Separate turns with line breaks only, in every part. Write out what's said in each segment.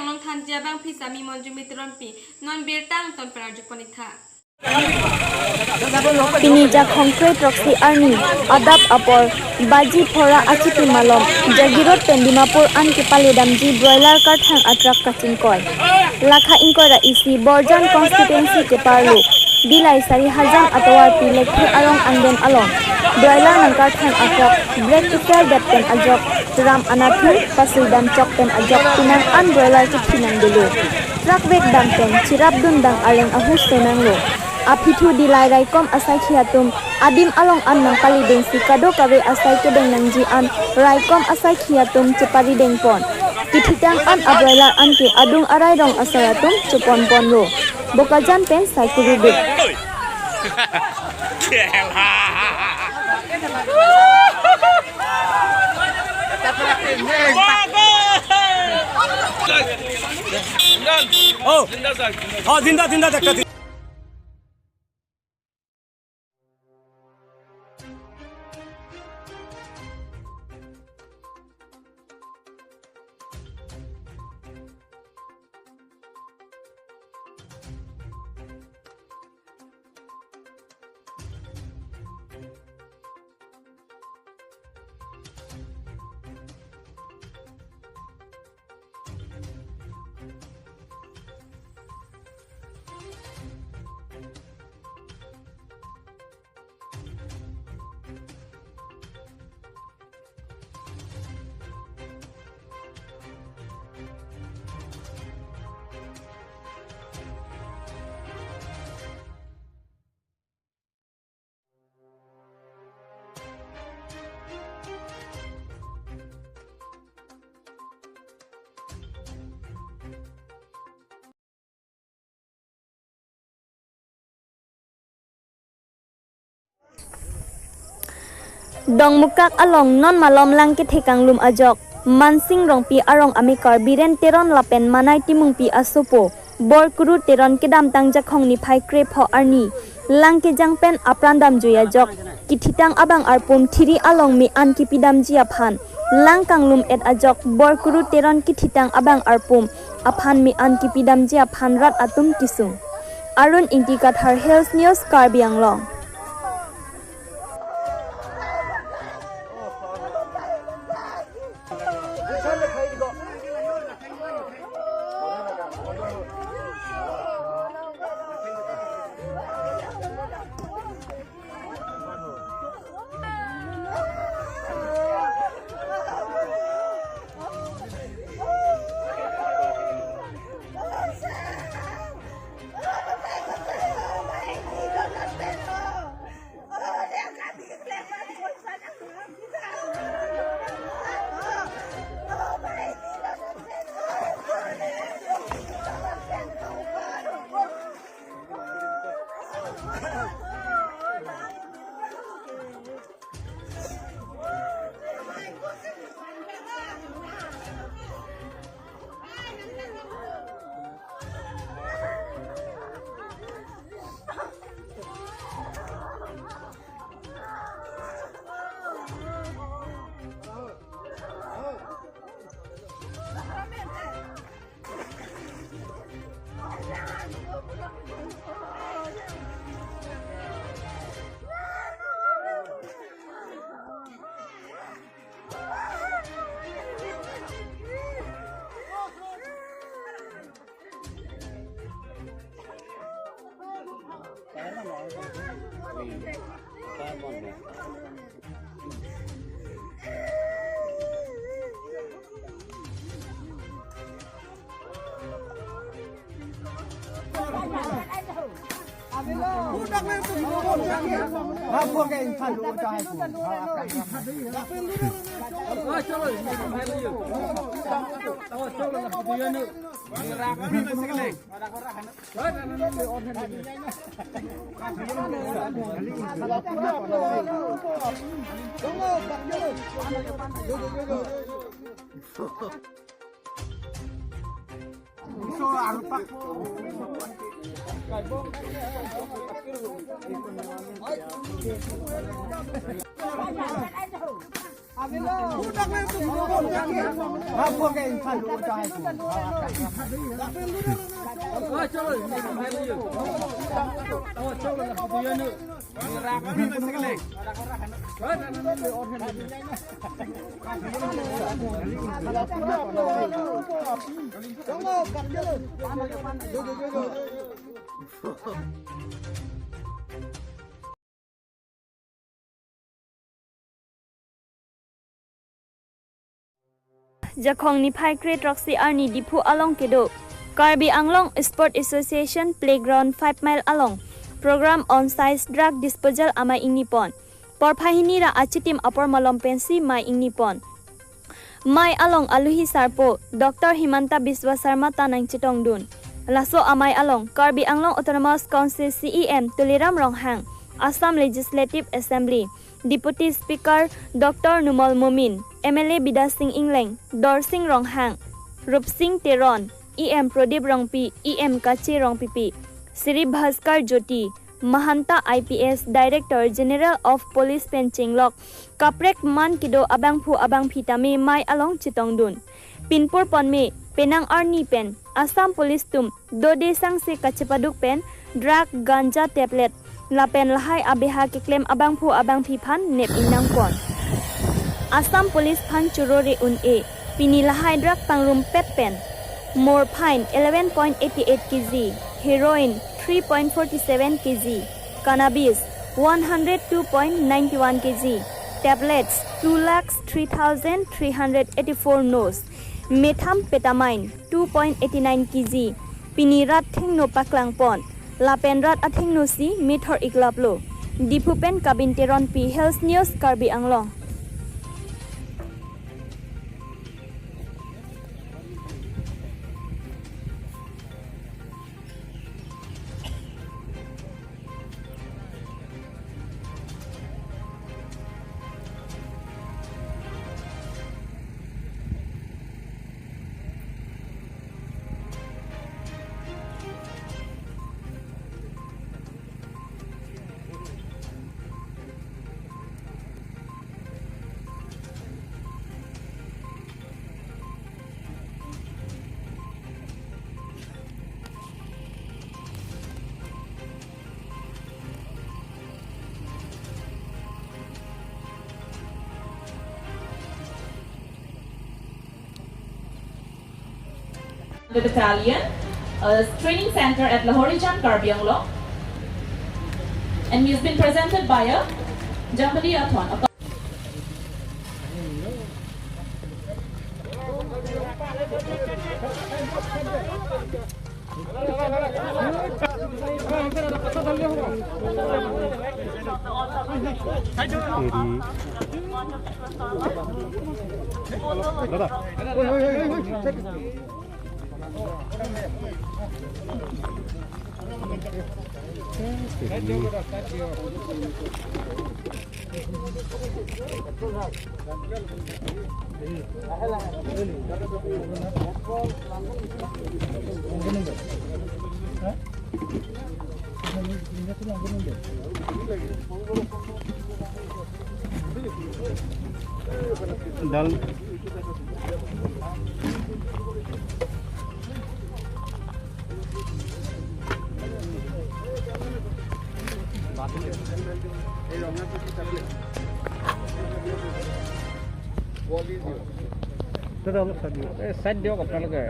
nong than jia bang phi sami monju mitron pi non bir tang ton praju ponitha
Pinija concrete roxy arni adap apor baji phora achiti malom jagirot pendimapur an kipali damji broiler kar thang atrak kachin koi lakha inkora isi borjan constituency ke parlo bilai sari hazam atawar pi lekhi arong angden along broiler nangkar thang atrak break to fair dapten ajok ram anathu pasildam chokten ajok pinang an broiler ki thinang dulu trak wek damten chirap dun dang areng ahus tenanglo Apithu dilai rai kom asai khiatum adim along an nang kali deng sikado kawe asai ke deng nangji an rai kom asai khiatum chepari deng pon kithitang an abrailar an ke adung arai rong asaratum chupon pon lo bokajan pen sai kurubit
oh dinda dakka
Dong mukak along non malom lang ke thekang lum ajok mansing rong pi arong amikar biren teron lapen manai timung pi asupo bor kuru teron kedam tang jakhong ni phai kre pho arni lang ke jangpen aprandam juya jok kithitang abang arpum thiri along mi an ki pidam jia phan lang kanglum et ajok bor kuru teron kithitang abang arpum aphan mi an ki pidam jia phan rat atum kisung arun intikathar hills news Karbi Anglong
Abilo
Jakong ni Phai Kre Troxy Arni Dipu Along Kedo Karbi Anglong Sport Association Playground 5 Mile Along Program on Size Drug Disposal Amai Ing Nipon Porphahini ra achitim apor malom pensi Mai Ing Nipon Mai Along Aluhi Sarpo Dr. Himanta Biswa Sarma Tanang Chitong Dun Laso Amai Along Karbi Anglong Autonomous Council CEM Tuliram Ronghang Assam Legislative Assembly Deputy Speaker Dr. Numal Mumin MLA Bida Singh Ingleng Dor Singh Ronghang Rup Singh Teron EM Pradip Rongpi EM Kachi Rongpipi Sri Bhaskar Jyoti Mahanta IPS Director General of Police Penchinglok Kaprek Man Kido Abangphu Abang Phitami Mai Along Chitongdun Pinpur Ponme Penang Arni Pen Assam Police Tum Dode Sang Se Kachipaduk Pen Drug Ganja Tablet Lapen Lahai Abeha Kiklem Abangphu Abang Phiphan Nep Inang Pon Assam Police Phan Churore Un A Pini Lahai Drug Pangrum Pet Pen Morphine 11.88 kg Heroin 3.47 kg Cannabis 102.91 kg Tablets 2,03,384 nos Methamphetamine 2.89 kg Pinirat Thengno Paklang Pon Lapenrat Athengno Si Mithor Iklaplo Dipupen Kabinteron P Health News Karbi Anglong
The battalion, a training center at Lahorijan, Karbi Anglong, and he has been presented by a Jambali Athwan.
Dal Set dia kapal ke?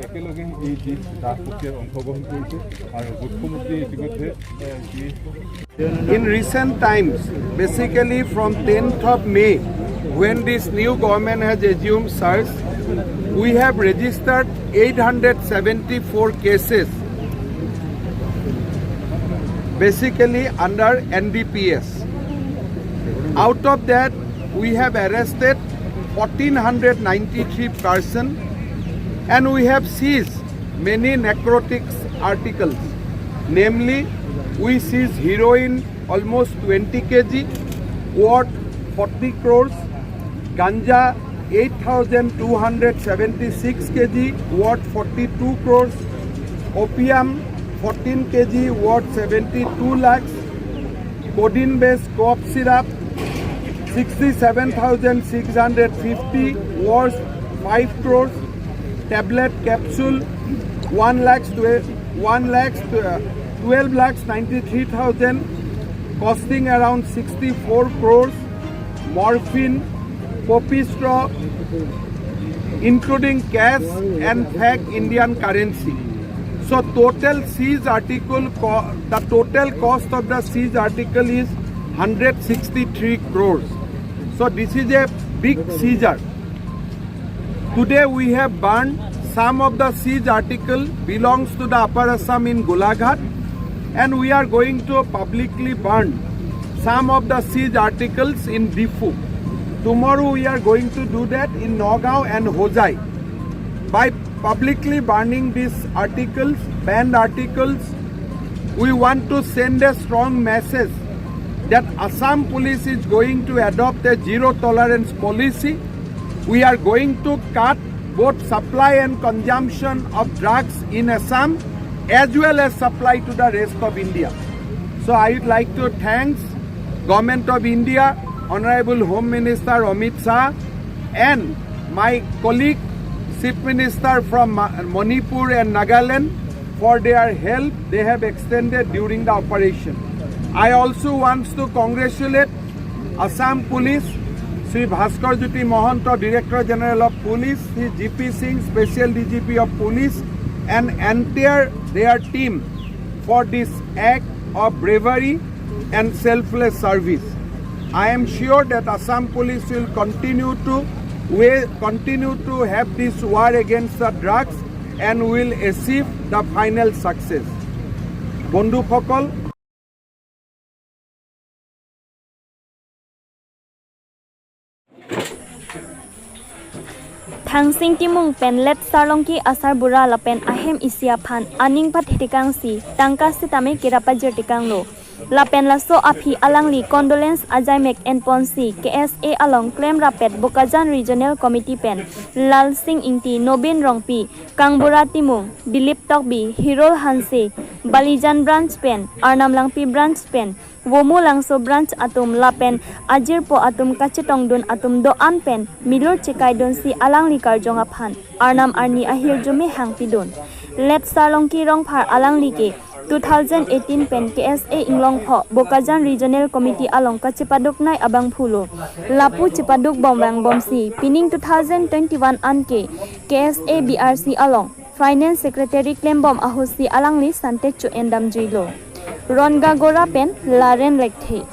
একেলগে এই যি দাস প্ৰক্ৰিয়াত অংশগ্ৰহণ কৰিছে আৰু মুখ্যমন্ত্ৰী ইতিমধ্যে
In recent times, basically from 10th of May, when this new government has assumed SARS, we have registered 874 cases, basically under NDPS. Out of that, we have arrested 1493 persons and we have seized many narcotics articles. Namely, we seized heroin almost 20 kg, worth 40 crores, ganja 8,276 kg, worth 42 crores, opium 14 kg, worth 72 lakhs, codeine-based cough syrup 67,650, worth 5 crores, tablet capsule 12,93,000, costing around 64 crores, morphine, poppy straw, including cash and fake Indian currency. So total seized article, the total cost of the seized article is 163 crores. So this is a big seizure. Today we have burned some of the seized article belongs to the Upper Assam in Golaghat, and we are going to publicly burn some of the seized articles in Difu. Tomorrow we are going to do that in Nagaon and Hojai. By publicly burning these articles, banned articles, we want to send a strong message that Assam police is going to adopt a zero tolerance policy. We are going to cut both supply and consumption of drugs in Assam as well as supply to the rest of India. So I would like to thank Government of India, Honorable Home Minister Amit Shah and my colleague Chief Minister from Manipur and Nagaland for their help they have extended during the operation. I also want to congratulate Assam Police, Sri Bhaskar Jyoti Mahanta, Director General of Police, Sri GP Singh, Special DGP of Police, and entire their team for this act of bravery and selfless service. I am sure that Assam Police will continue to have this war against the drugs and will achieve the final success. Bondhu Phokol,
Thangsing timung pen let sarlongki asar bura la pen ahem isia phan aning pat hitikang si tangka sitame kirapa jertikang lo la pen la so aphi alangli condolence ajaimek en ponsi KSA along claim rapet Bokajan Regional Committee pen Lal Singh Ingti Nobin Rongpi Kangbura timung Dilip Tokbi Hirol Hanse Balijan branch pen Arnam Langpi branch pen Womu Langso branch atum lapen Ajir po atum kachetong dun atum do an pen Milur Chikai dun si alangli karjong aphan Arnam Arni ahir jumi hangpi dun Let sarlongki rong phar alangli ke 2018 pen KSA Inglong Pho Bokajan Regional Committee along kachipaduk nai abang phulo Lapu chipaduk bomwang bomsi Pining 2021 anke KSA BRC along Finance Secretary claim bom ahosi alangli sante chu endam jilo Ronga Gora pen Laren Lekthi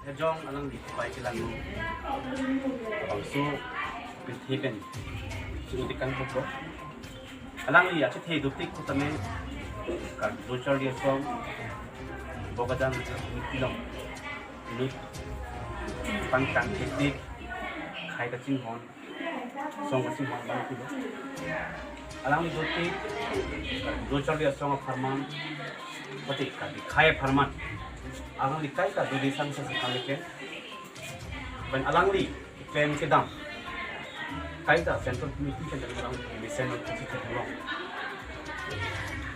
Hejong alang di pai kilang also with heaven sudikan pokro alang li ache the duptik ko tame ka dochar dia from Bogajan Nilong Nip Pangkang Teknik Khai Kaching Hon Song Kaching Hon Bang Kilo Alang Doti Dochali Song Farman Pati Kati Khai Farman Alang Likai Ka Dodi Sang Sekali Ke Ben Alang Li Claim Kedam Kaita Central Committee Central Alang Listen of Kaching Hon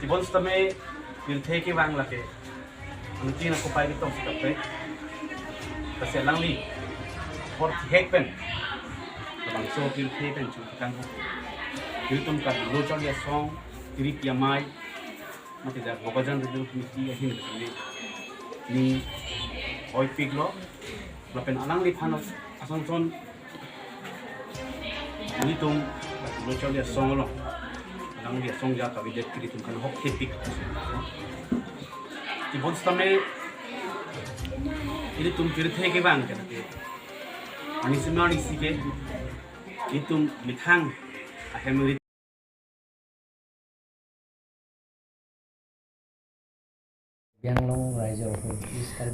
Tibon Stame Will take Wang Lake Mungkin aku pakai itu seperti kasi lang li for hekpen bang so will hekpen cukup YouTube kan lo cari song diri kiamai mati dah bogajan itu mesti ahin ni oi piglo lapen alang li panos asong son ni tum lo cari song lo alang li song jaka video kiri tum kan hok hepik Tibon stame ini तुम फिर थे के बांग करते अनि सिमानी सीखे ये तुम लिखांग अहमरी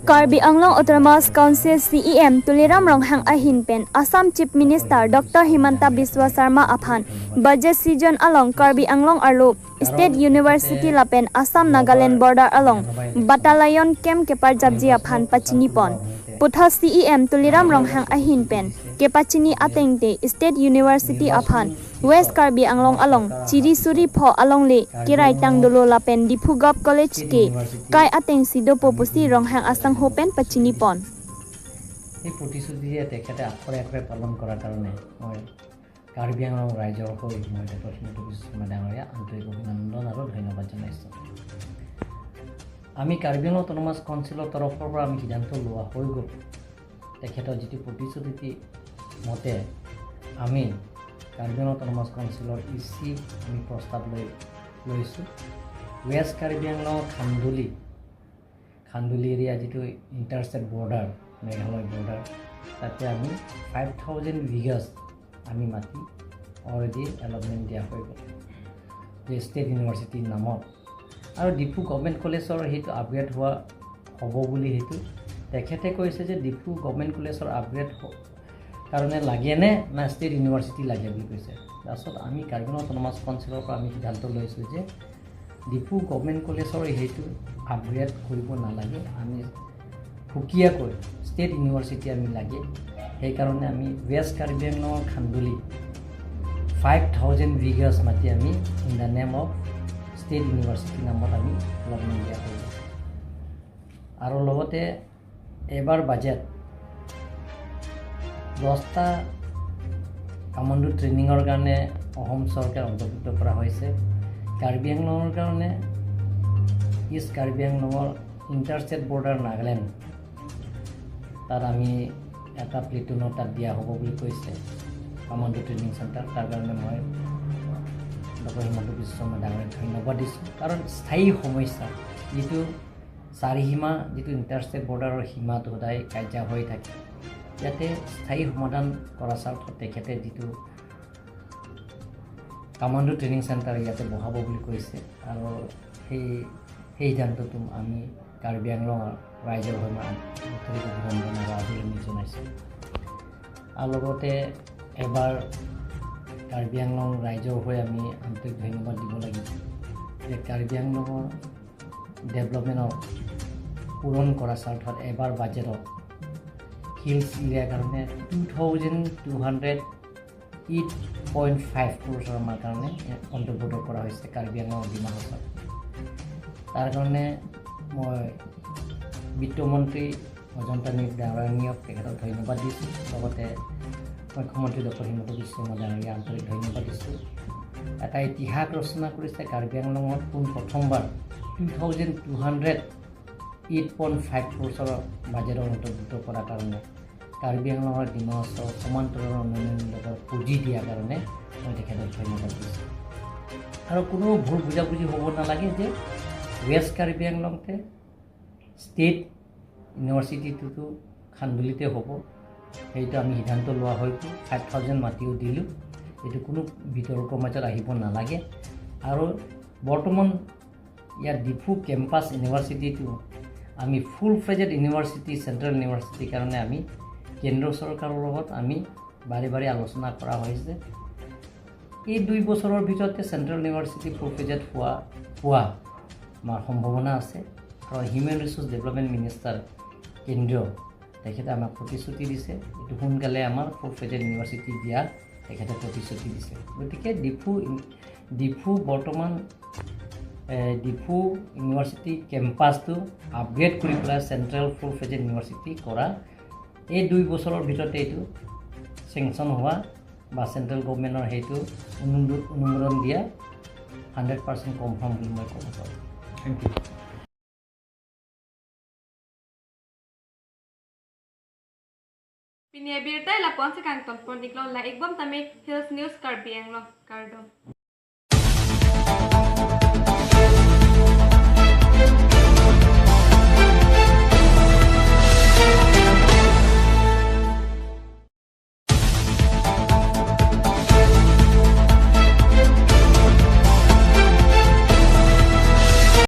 Karbi Anglong Autonomous Council CEM Tuliram Ronghang Ahin Pen Assam Chief Minister Dr. Himanta Biswa Sarma Aphan Budget Season along Karbi Anglong Arlo State University Lapen Assam Nagaland border along Battalion Camp Kepar Jabji Aphan Pachini Pon Putha CEM Tuliram Ronghang Ahin Pen Kepachini Atengte State University Aphan West Karbi Anglong along Chiri Suri Pho along le Kirai Tangdolo Lapen Dipugop College ke Kai Ateng Sido Popusi Ronghang Asang Hopen Pachini Pon
এই প্ৰতিশ্ৰুতিৰে তেখেতে আখৰে আখৰে পালন কৰাৰ কাৰণে মই কাৰ্বি আংলং ৰাইজৰ হৈ মই ডক্টৰ হিমন্ত বিশ্ব শৰ্মা ডাঙৰীয়া আন্তৰিক অভিনন্দন আৰু ধন্যবাদ জনাইছোঁ আমি কাৰ্বি আংলং অট'নমাছ কাউন্সিলৰ তৰফৰ পৰা আমি সিদ্ধান্ত লোৱা হৈ গ'ল তেখেতৰ যিটো প্ৰতিশ্ৰুতি মতে আমি কাৰ্বি আংলং অট'নমাছ কাউন্সিলৰ ইচি আমি প্ৰস্তাৱ লৈছোঁ ৱেষ্ট কাৰ্বি আংলং খান্দুলি এৰিয়া যিটো ইণ্টাৰষ্টেট বৰ্ডাৰ মেঘালয় বৰ্ডাৰ তাতে আমি 5000 বিঘাছ আমি মাটি অলৰেডি এলটমেণ্ট দিয়া হৈ গ'ল যে ষ্টেট ইউনিভাৰ্চিটিৰ নামত আৰু ডিফু গভৰ্ণমেণ্ট কলেজৰ সেইটো আপগ্ৰেড হোৱা হ'ব বুলি সেইটো তেখেতে কৈছে যে ডিফু গভৰ্ণমেণ্ট কলেজৰ আপগ্ৰেড কাৰণে লাগেনে না ষ্টেট ইউনিভাৰ্চিটি লাগে বুলি কৈছে তাৰপিছত আমি কাৰ্বি আংলং অট'নমাছ কাউন্সিলৰ পৰা আমি সিদ্ধান্ত লৈছোঁ যে ডিফু গভৰ্ণমেণ্ট কলেজৰ সেইটো আপগ্ৰেড কৰিব নালাগে আমি সুকীয়াকৈ ষ্টেট ইউনিভাৰ্চিটি আমি লাগে সেইকাৰণে আমি ৱেষ্ট কাৰ্বি আংলঙৰ খান্দুলি 5000 বিঘাছ মাটি আমি in the name of state university নামত আমি অলপমেণ্ট দিয়া কৰিলোঁ আৰু লগতে এবাৰ বাজেট 10টা কামাণ্ডো ট্ৰেইনিঙৰ কাৰণে অসম চৰকাৰ অন্তৰ্ভুক্ত কৰা হৈছে কাৰ্বি আংলঙৰ কাৰণে ইষ্ট কাৰ্বি আংলঙৰ ইণ্টাৰষ্টেট বৰ্ডাৰ নাগালেণ্ড তাত আমি এটা প্লেটুনৰ তাত দিয়া হ'ব বুলি কৈছে কামাণ্ডো ট্ৰেইনিং চেণ্টাৰ তাৰ কাৰণে মই ডক্টৰ হিমন্ত বিশ্ব শৰ্মা ডাঙৰীয়াক ধন্যবাদ দিছোঁ কাৰণ স্থায়ী সমস্যা যিটো চাৰিসীমা যিটো ইণ্টাৰষ্টেট বৰ্ডাৰৰ সীমাটো সদায় কাৰ্য হৈ থাকে ইয়াতে স্থায়ী সমাধান কৰা স্বাৰ্থত তেখেতে যিটো কামাণ্ডো ট্ৰেইনিং চেণ্টাৰ ইয়াতে বহাব বুলি কৈছে আৰু সেই সিদ্ধান্তটো আমি কাৰ্বি আংলং ৰাইজৰ হৈ মই আন্তৰিক অভিনন্দন আৰু আদৰণি জনাইছোঁ আৰু লগতে এবাৰ কাৰ্বি আংলং ৰাইজৰ হৈ আমি আন্তৰিক ধন্যবাদ দিব লাগিব যে কাৰ্বি আংলঙৰ ডেভেলপমেণ্টৰ পূৰণ কৰা স্বাৰ্থত এবাৰ বাজেটত হিলছ এৰিয়াৰ কাৰণে 2208.5 crores আমাৰ কাৰণে অন্তৰ্ভুক্ত কৰা হৈছে কাৰ্বি আংলং ডিমা হাছাও তাৰ কাৰণে মই বিত্তমন্ত্ৰী অজন্তা ডাঙৰীয়াক তেখেতক ধন্যবাদ দিছোঁ লগতে মুখ্যমন্ত্ৰী ডক্টৰ হিমন্ত বিশ্ব শৰ্মা ডাঙৰীয়াক আন্তৰিক ধন্যবাদ দিছোঁ এটা ইতিহাস ৰচনা কৰিছে কাৰ্বি আংলঙত প্ৰথমবাৰ 2208.5 crores বাজেটৰ অন্তৰ্ভুক্ত কৰাৰ কাৰণে কাৰ্বি আংলঙৰ ডিমা হাছাও সমান্তৰাল উন্নয়নমূলক পুঁজি দিয়াৰ কাৰণে মই তেখেতক ধন্যবাদ দিছোঁ আৰু কোনো ভুল বুজাবুজি হ'ব নালাগে যে ৱেষ্ট কাৰ্বি আংলঙতে ষ্টেট ইউনিভাৰ্চিটিটোতো খান্দুলিতে হ'ব সেইটো আমি সিদ্ধান্ত লোৱা হয়তো 5000 মাটিও দিলোঁ এইটো কোনো বিতৰ্কৰ মাজত আহিব নালাগে আৰু বৰ্তমান ইয়াত ডিফু কেম্পাছ ইউনিভাৰ্চিটিটো আমি ফুল ফ্লেজেড ইউনিভাৰ্চিটি চেণ্ট্ৰেল ইউনিভাৰ্চিটিৰ কাৰণে আমি কেন্দ্ৰ চৰকাৰৰ লগত আমি বাৰে বাৰে আলোচনা কৰা হৈছে এই 2 বছৰৰ ভিতৰতে চেণ্ট্ৰেল ইউনিভাৰ্চিটি ফুল ফ্লেজেড হোৱা আমাৰ সম্ভাৱনা আছে আৰু হিউমেন ৰিসোৰ্স ডেভেলপমেণ্ট মিনিষ্টাৰ কেন্দ্ৰীয় তেখেতে আমাক প্ৰতিশ্ৰুতি দিছে এইটো সোনকালে আমাৰ ফুল ফ্লেজেড ইউনিভাৰ্চিটি দিয়া তেখেতে প্ৰতিশ্ৰুতি দিছে গতিকে ডিফু বৰ্তমান ডিফু ইউনিভাৰ্চিটি কেম্পাছটো আপগ্ৰেড কৰি পেলাই চেণ্ট্ৰেল ফুল ফ্লেজেড ইউনিভাৰ্চিটি কৰা এই 2 বছৰৰ ভিতৰতে এইটো চেংচন হোৱা বা চেণ্ট্ৰেল গভৰ্ণমেণ্টৰ সেইটো অনুমোদন দিয়া 100% কনফাৰ্ম বুলি মই ক'ব পাৰোঁ thank you
Pinia birtai la ponse kang ton pon iklon la igbom tami Hills News Karbi Anglong Kardom.